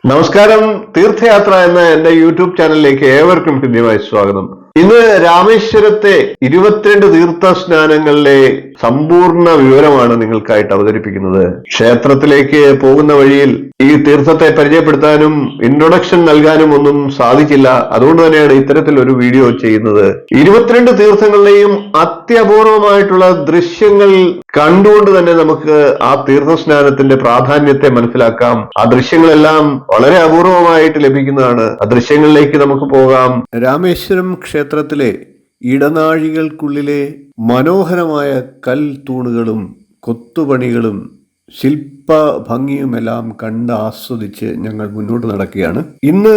നമസ്കാരം. തീർത്ഥയാത്ര എന്ന എന്റെ യൂട്യൂബ് ചാനലിലേക്ക് ഏവർക്കും ഹൃദ്യമായി സ്വാഗതം. ഇന്ന് രാമേശ്വരത്തെ 22 തീർത്ഥ സ്നാനങ്ങളിലെ സമ്പൂർണ്ണ വിവരമാണ് നിങ്ങൾക്കായിട്ട് അവതരിപ്പിക്കുന്നത്. ക്ഷേത്രത്തിലേക്ക് പോകുന്ന വഴിയിൽ ഈ തീർത്ഥത്തെ പരിചയപ്പെടുത്താനും ഇൻട്രൊഡക്ഷൻ നൽകാനും ഒന്നും സാധിച്ചില്ല. അതുകൊണ്ട് തന്നെയാണ് ഇത്തരത്തിൽ ഒരു വീഡിയോ ചെയ്യുന്നത്. 22 തീർത്ഥങ്ങളിലെയും അത്യപൂർവമായിട്ടുള്ള ദൃശ്യങ്ങൾ കണ്ടുകൊണ്ട് തന്നെ നമുക്ക് ആ തീർത്ഥസ്നാനത്തിന്റെ പ്രാധാന്യത്തെ മനസ്സിലാക്കാം. ആ ദൃശ്യങ്ങളെല്ലാം വളരെ അപൂർവമായിട്ട് ലഭിക്കുന്നതാണ്. ആ ദൃശ്യങ്ങളിലേക്ക് നമുക്ക് പോകാം. രാമേശ്വരം ക്ഷേത്രത്തിലെ ഇടനാഴികൾക്കുള്ളിലെ മനോഹരമായ കൽത്തൂണുകളും കൊത്തുപണികളും ശില്പഭംഗിയുമെല്ലാം കണ്ട് ആസ്വദിച്ച് ഞങ്ങൾ മുന്നോട്ട് നടക്കുകയാണ്. ഇന്ന്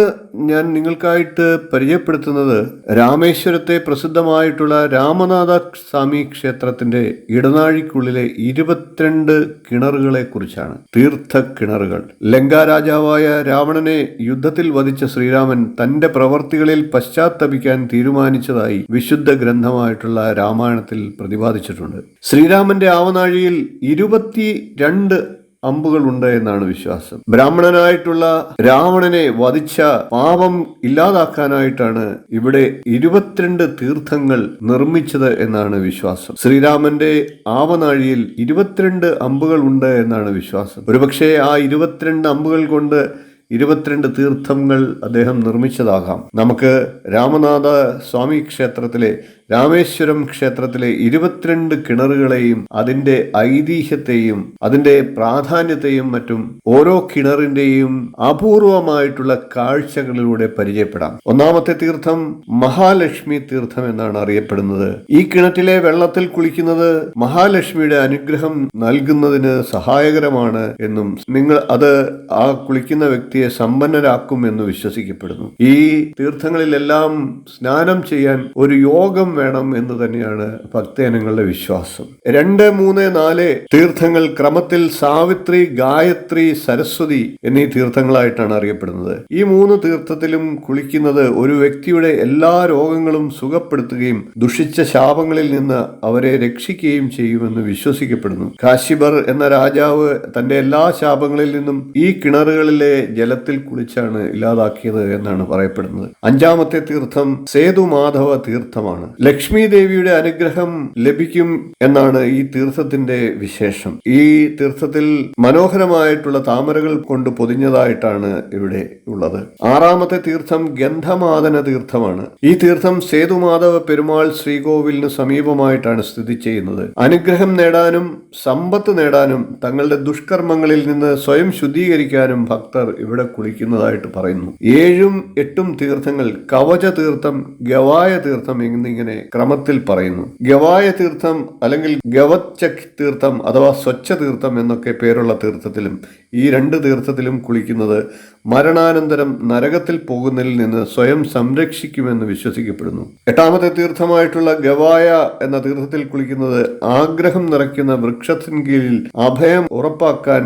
ഞാൻ നിങ്ങൾക്കായിട്ട് പരിചയപ്പെടുത്തുന്നത് രാമേശ്വരത്തെ പ്രസിദ്ധമായിട്ടുള്ള രാമനാഥ സ്വാമി ക്ഷേത്രത്തിന്റെ ഇടനാഴിക്കുള്ളിലെ 22 കിണറുകളെ കുറിച്ചാണ്. തീർത്ഥ കിണറുകൾ. ലങ്കാരാജാവായ രാവണനെ യുദ്ധത്തിൽ വധിച്ച ശ്രീരാമൻ തന്റെ പ്രവർത്തികളിൽ പശ്ചാത്തപിക്കാൻ തീരുമാനിച്ചതായി വിശുദ്ധ ഗ്രന്ഥമായിട്ടുള്ള രാമായണത്തിൽ പ്രതിപാദിച്ചിട്ടുണ്ട്. ശ്രീരാമന്റെ ആവനാഴിയിൽ 22 അമ്പുകൾ ഉണ്ട് എന്നാണ് വിശ്വാസം. ബ്രാഹ്മണനായിട്ടുള്ള രാവണനെ വധിച്ച പാപം ഇല്ലാതാക്കാനായിട്ടാണ് ഇവിടെ 22 തീർത്ഥങ്ങൾ നിർമ്മിച്ചത് എന്നാണ് വിശ്വാസം. ശ്രീരാമന്റെ ആവനാഴിയിൽ 22 അമ്പുകൾ ഉണ്ട് എന്നാണ് വിശ്വാസം. ഒരുപക്ഷെ ആ 22 അമ്പുകൾ കൊണ്ട് 22 തീർത്ഥങ്ങൾ അദ്ദേഹം നിർമ്മിച്ചതാകാം. നമുക്ക് രാമനാഥ സ്വാമി ക്ഷേത്രത്തിലെ രാമേശ്വരം ക്ഷേത്രത്തിലെ 22 കിണറുകളെയും അതിന്റെ ഐതിഹ്യത്തെയും അതിന്റെ പ്രാധാന്യത്തെയും മറ്റും ഓരോ കിണറിന്റെയും അപൂർവമായിട്ടുള്ള കാഴ്ചകളിലൂടെ പരിചയപ്പെടാം. ഒന്നാമത്തെ തീർത്ഥം മഹാലക്ഷ്മി തീർത്ഥം എന്നാണ് അറിയപ്പെടുന്നത്. ഈ കിണറ്റിലെ വെള്ളത്തിൽ കുളിക്കുന്നത് മഹാലക്ഷ്മിയുടെ അനുഗ്രഹം നൽകുന്നതിന് സഹായകരമാണ് എന്നും നിങ്ങൾ അത് ആ കുളിക്കുന്ന വ്യക്തിയെ സമ്പന്നരാക്കും എന്ന് വിശ്വസിക്കപ്പെടുന്നു. ഈ തീർത്ഥങ്ങളിലെല്ലാം സ്നാനം ചെയ്യാൻ ഒരു യോഗം വേണം എന്ന് തന്നെയാണ് ഭക്തജനങ്ങളുടെ വിശ്വാസം. 2, 3, 4 തീർത്ഥങ്ങൾ ക്രമത്തിൽ സാവിത്രി, ഗായത്രി, സരസ്വതി എന്നീ തീർത്ഥങ്ങളായിട്ടാണ് അറിയപ്പെടുന്നത്. ഈ 3 തീർത്ഥത്തിലും കുളിക്കുന്നത് ഒരു വ്യക്തിയുടെ എല്ലാ രോഗങ്ങളും സുഖപ്പെടുത്തുകയും ദുഷിച്ച ശാപങ്ങളിൽ നിന്ന് അവരെ രക്ഷിക്കുകയും ചെയ്യുമെന്ന് വിശ്വസിക്കപ്പെടുന്നു. കാശിബർ എന്ന രാജാവ് തന്റെ എല്ലാ ശാപങ്ങളിൽ നിന്നും ഈ കിണറുകളിലെ ജലത്തിൽ കുളിച്ചാണ് ഇല്ലാതാക്കിയത് എന്നാണ് പറയപ്പെടുന്നത്. 5ാമത്തെ തീർത്ഥം സേതുമാധവ തീർത്ഥമാണ്. ലക്ഷ്മി ദേവിയുടെ അനുഗ്രഹം ലഭിക്കും എന്നാണ് ഈ തീർത്ഥത്തിന്റെ വിശേഷം. ഈ തീർത്ഥത്തിൽ മനോഹരമായിട്ടുള്ള താമരകൾ കൊണ്ട് പൊതിഞ്ഞതായിട്ടാണ് ഇവിടെ ഉള്ളത്. 6ാമത്തെ തീർത്ഥം ഗന്ധമാദന തീർത്ഥമാണ്. ഈ തീർത്ഥം സേതുമാധവ പെരുമാൾ ശ്രീകോവിലിന് സമീപമായിട്ടാണ് സ്ഥിതി ചെയ്യുന്നത്. അനുഗ്രഹം നേടാനും സമ്പത്ത് നേടാനും തങ്ങളുടെ ദുഷ്കർമ്മങ്ങളിൽ നിന്ന് സ്വയം ശുദ്ധീകരിക്കാനും ഭക്തർ ഇവിടെ കുളിക്കുന്നതായിട്ട് പറയുന്നു. 7ഉം 8ഉം തീർത്ഥങ്ങൾ കവച തീർത്ഥം, ഗവായ തീർത്ഥം എന്നിങ്ങനെ ക്രമത്തിൽ പറയുന്നു. ഗവായ തീർത്ഥം അല്ലെങ്കിൽ ഗവച്ചക് തീർത്ഥം അഥവാ സ്വച്ഛ തീർത്ഥം എന്നൊക്കെ പേരുള്ള തീർത്ഥത്തിലും ഈ 2 തീർത്ഥത്തിലും കുളിക്കുന്നത് മരണാനന്തരം നരകത്തിൽ പോകുന്നതിൽ നിന്ന് സ്വയം സംരക്ഷിക്കുമെന്ന് വിശ്വസിക്കപ്പെടുന്നു. 8ാമത്തെ തീർത്ഥമായിട്ടുള്ള ഗവായ എന്ന തീർത്ഥത്തിൽ കുളിക്കുന്നത് ആഗ്രഹം നിറയ്ക്കുന്ന വൃക്ഷത്തിന് കീഴിൽ അഭയം ഉറപ്പാക്കാൻ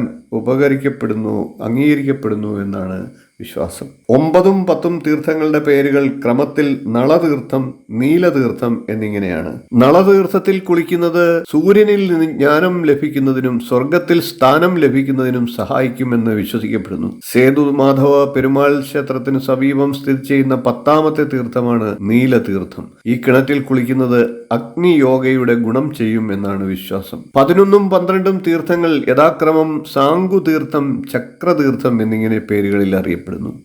അംഗീകരിക്കപ്പെടുന്നു എന്നാണ് വിശ്വാസം. 9ഉം 10ഉം തീർത്ഥങ്ങളുടെ പേരുകൾ ക്രമത്തിൽ നളതീർത്ഥം, നീലതീർത്ഥം എന്നിങ്ങനെയാണ്. നളതീർത്ഥത്തിൽ കുളിക്കുന്നത് സൂര്യനിൽ നിന്ന് ജ്ഞാനം ലഭിക്കുന്നതിനും സ്വർഗത്തിൽ സ്ഥാനം ലഭിക്കുന്നതിനും സഹായിക്കുമെന്ന് വിശ്വസിക്കപ്പെടുന്നു. സേതുമാധവ പെരുമാൾ ക്ഷേത്രത്തിന് സമീപം സ്ഥിതി ചെയ്യുന്ന 10ാമത്തെ തീർത്ഥമാണ് നീലതീർത്ഥം. ഈ കിണറ്റിൽ കുളിക്കുന്നത് അഗ്നിയോഗയുടെ ഗുണം ചെയ്യും എന്നാണ് വിശ്വാസം. 11ഉം 12ഉം തീർത്ഥങ്ങൾ യഥാക്രമം സാങ്കുതീർത്ഥം, ചക്രതീർത്ഥം എന്നിങ്ങനെ പേരുകളിൽ അറിയപ്പെടുന്നു.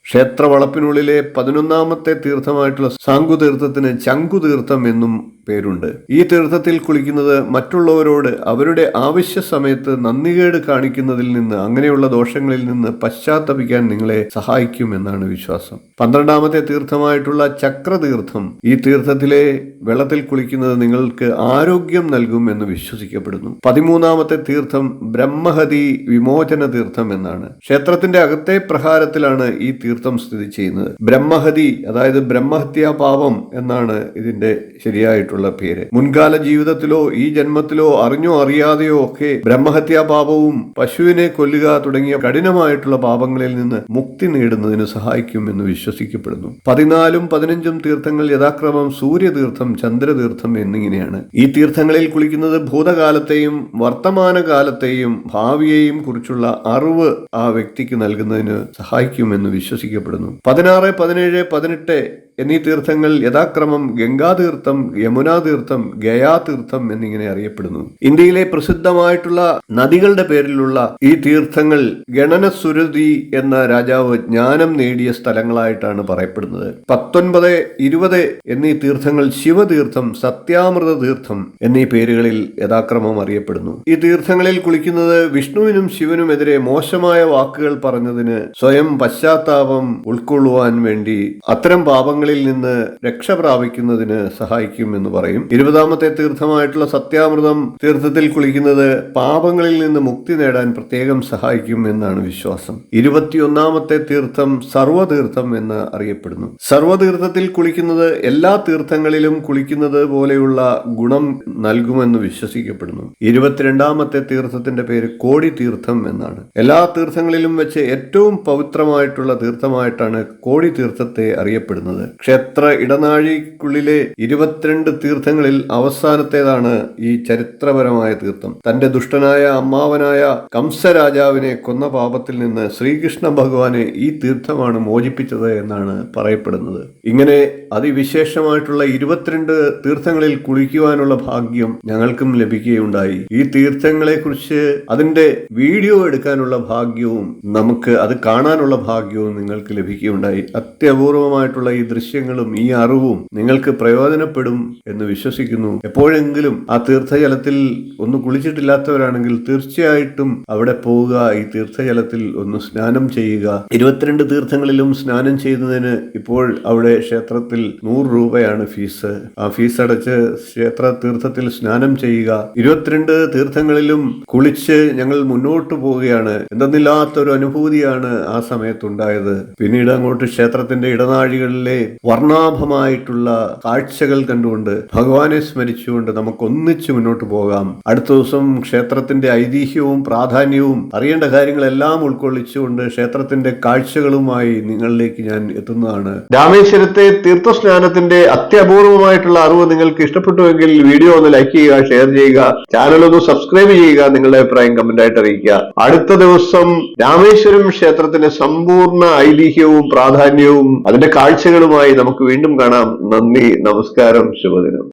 ക്ഷേത്ര വളപ്പിനുള്ളിലെ 11ാമത്തെ തീർത്ഥമായിട്ടുള്ള സാങ്കുതീർത്ഥത്തിന് ചങ്കുതീർത്ഥം എന്നും പേരുണ്ട്. ഈ തീർത്ഥത്തിൽ കുളിക്കുന്നത് മറ്റുള്ളവരോട് അവരുടെ ആവശ്യ സമയത്ത് നന്ദികേട് കാണിക്കുന്നതിൽ നിന്ന്, അങ്ങനെയുള്ള ദോഷങ്ങളിൽ നിന്ന് പശ്ചാത്തപിക്കാൻ നിങ്ങളെ സഹായിക്കും എന്നാണ് വിശ്വാസം. 12ാമത്തെ തീർത്ഥമായിട്ടുള്ള ചക്രതീർത്ഥം. ഈ തീർത്ഥത്തിലെ വെള്ളത്തിൽ കുളിക്കുന്നത് നിങ്ങൾക്ക് ആരോഗ്യം നൽകും എന്ന് വിശ്വസിക്കപ്പെടുന്നു. 13ാമത്തെ തീർത്ഥം ബ്രഹ്മഹതി വിമോചന തീർത്ഥം എന്നാണ്. ക്ഷേത്രത്തിന്റെ അകത്തെ പ്രഹാരത്തിലാണ് ഈ തീർത്ഥം സ്ഥിതി ചെയ്യുന്നത്. ബ്രഹ്മഹതി അതായത് ബ്രഹ്മഹത്യാ പാപം എന്നാണ് ഇതിന്റെ ശരിയായിട്ടുള്ള ആയിട്ടുള്ള പേര്. മുൻകാല ജീവിതത്തിലോ ഈ ജന്മത്തിലോ അറിഞ്ഞോ അറിയാതെയോ ഒക്കെ ബ്രഹ്മഹത്യാ പാപവും പശുവിനെ കൊല്ലുക തുടങ്ങിയ കഠിനമായിട്ടുള്ള പാപങ്ങളിൽ നിന്ന് മുക്തി നേടുന്നതിന് സഹായിക്കുമെന്ന് വിശ്വസിക്കപ്പെടുന്നു. 14ഉം 15ഉം തീർത്ഥങ്ങൾ യഥാക്രമം സൂര്യതീർത്ഥം, ചന്ദ്രതീർത്ഥം എന്നിങ്ങനെയാണ്. ഈ തീർത്ഥങ്ങളിൽ കുളിക്കുന്നത് ഭൂതകാലത്തെയും വർത്തമാനകാലത്തെയും ഭാവിയെയും കുറിച്ചുള്ള അറിവ് ആ വ്യക്തിക്ക് നൽകുന്നതിന് സഹായിക്കുമെന്ന് വിശ്വസിക്കപ്പെടുന്നു. 16, 17, 18 എന്നീ തീർത്ഥങ്ങൾ യഥാക്രമം ഗംഗാതീർത്ഥം, യമുനാതീർത്ഥം, ഗയാതീർത്ഥം എന്നിങ്ങനെ അറിയപ്പെടുന്നു. ഇന്ത്യയിലെ പ്രസിദ്ധമായിട്ടുള്ള നദികളുടെ പേരിലുള്ള ഈ തീർത്ഥങ്ങൾ ഗണനസുരതി എന്ന രാജാവ് ജ്ഞാനം നേടിയ സ്ഥലങ്ങളായിട്ടാണ് പറയപ്പെടുന്നത്. 19, 20 എന്നീ തീർത്ഥങ്ങൾ ശിവതീർത്ഥം, സത്യാമൃത തീർത്ഥം എന്നീ പേരുകളിൽ യഥാക്രമം അറിയപ്പെടുന്നു. ഈ തീർത്ഥങ്ങളിൽ കുളിക്കുന്നത് വിഷ്ണുവിനും ശിവനുമെതിരെ മോശമായ വാക്കുകൾ പറഞ്ഞതിന് സ്വയം പശ്ചാത്താപം ഉൾക്കൊള്ളുവാൻ വേണ്ടി അത്തരം പാപങ്ങളിൽ നിന്ന് രക്ഷ പ്രാപിക്കുന്നതിന് സഹായിക്കും എന്ന് പറയും. 20ാമത്തെ തീർത്ഥമായിട്ടുള്ള സത്യാമൃതം തീർത്ഥത്തിൽ കുളിക്കുന്നത് പാപങ്ങളിൽ നിന്ന് മുക്തി നേടാൻ പ്രത്യേകം സഹായിക്കും എന്നാണ് വിശ്വാസം. 21ാമത്തെ തീർത്ഥം സർവ്വതീർത്ഥം എന്ന് അറിയപ്പെടുന്നു. സർവ്വതീർത്ഥത്തിൽ കുളിക്കുന്നത് എല്ലാ തീർത്ഥങ്ങളിലും കുളിക്കുന്നത് പോലെയുള്ള ഗുണം നൽകുമെന്ന് വിശ്വസിക്കപ്പെടുന്നു. 22ാമത്തെ തീർത്ഥത്തിന്റെ പേര് കോടി തീർത്ഥം എന്നാണ്. എല്ലാ തീർത്ഥങ്ങളിലും വെച്ച് ഏറ്റവും പവിത്രമായിട്ടുള്ള തീർത്ഥമായിട്ടാണ് കോടി തീർത്ഥത്തെ അറിയപ്പെടുന്നത്. ക്ഷേത്ര ഇടനാഴിക്കുള്ളിലെ 22 തീർത്ഥങ്ങളിൽ അവസാനത്തേതാണ് ഈ ചരിത്രപരമായ തീർത്ഥം. തന്റെ ദുഷ്ടനായ അമ്മാവനായ കംസരാജാവിനെ കൊന്ന പാപത്തിൽ നിന്ന് ശ്രീകൃഷ്ണ ഭഗവാനെ ഈ തീർത്ഥമാണ് മോചിപ്പിച്ചത് എന്നാണ് പറയപ്പെടുന്നത്. ഇങ്ങനെ അതിവിശേഷമായിട്ടുള്ള 22 തീർത്ഥങ്ങളിൽ കുളിക്കുവാനുള്ള ഭാഗ്യം ഞങ്ങൾക്കും ലഭിക്കുകയുണ്ടായി. ഈ തീർത്ഥങ്ങളെ കുറിച്ച് അതിന്റെ വീഡിയോ എടുക്കാനുള്ള ഭാഗ്യവും നമുക്ക് അത് കാണാനുള്ള ഭാഗ്യവും നിങ്ങൾക്ക് ലഭിക്കുകയുണ്ടായി. അത്യപൂർവമായിട്ടുള്ള ഈ ദൃശ്യങ്ങളും ഈ അറിവും നിങ്ങൾക്ക് പ്രയോജനപ്പെടും എന്ന് വിശ്വസിക്കുന്നു. എപ്പോഴെങ്കിലും ആ തീർത്ഥജലത്തിൽ ഒന്ന് കുളിച്ചിട്ടില്ലാത്തവരാണെങ്കിൽ തീർച്ചയായിട്ടും അവിടെ പോവുക, ഈ തീർത്ഥജലത്തിൽ ഒന്ന് സ്നാനം ചെയ്യുക. 22 തീർത്ഥങ്ങളിലും സ്നാനം ചെയ്യുന്നതിന് ഇപ്പോൾ അവിടെ ക്ഷേത്രത്തിൽ 100 രൂപയാണ് ഫീസ്. ആ ഫീസ് അടച്ച് ക്ഷേത്ര തീർത്ഥത്തിൽ സ്നാനം ചെയ്യുക. 22 തീർത്ഥങ്ങളിലും കുളിച്ച് ഞങ്ങൾ മുന്നോട്ട് പോവുകയാണ്. എന്തെന്നില്ലാത്തൊരു അനുഭൂതിയാണ് ആ സമയത്തുണ്ടായത്. പിന്നീട് അങ്ങോട്ട് ക്ഷേത്രത്തിന്റെ ഇടനാഴികളിലെ വർണ്ണാഭമായിട്ടുള്ള കാഴ്ചകൾ കണ്ടുകൊണ്ട് ഭഗവാനെ സ്മരിച്ചുകൊണ്ട് നമുക്ക് ഒന്നിച്ച് മുന്നോട്ട് പോകാം. അടുത്ത ദിവസം ക്ഷേത്രത്തിന്റെ ഐതിഹ്യവും പ്രാധാന്യവും അറിയേണ്ട കാര്യങ്ങളെല്ലാം ഉൾക്കൊള്ളിച്ചുകൊണ്ട് ക്ഷേത്രത്തിന്റെ കാഴ്ചകളുമായി നിങ്ങളിലേക്ക് ഞാൻ എത്തുന്നതാണ്. രാമേശ്വരത്തെ തീർത്ഥസ്നാനത്തിന്റെ അത്യപൂർവമായിട്ടുള്ള അറിവ് നിങ്ങൾക്ക് ഇഷ്ടപ്പെട്ടുവെങ്കിൽ വീഡിയോ ഒന്ന് ലൈക്ക് ചെയ്യുക, ഷെയർ ചെയ്യുക, ചാനൽ ഒന്ന് സബ്സ്ക്രൈബ് ചെയ്യുക, നിങ്ങളുടെ അഭിപ്രായം കമന്റ് ആയിട്ട് അറിയിക്കുക. അടുത്ത ദിവസം രാമേശ്വരം ക്ഷേത്രത്തിന്റെ സമ്പൂർണ്ണ ഐതിഹ്യവും പ്രാധാന്യവും അതിന്റെ കാഴ്ചകളുമായി നമുക്ക് വീണ്ടും കാണാം. നന്ദി, നമസ്കാരം, ശുഭദിനം.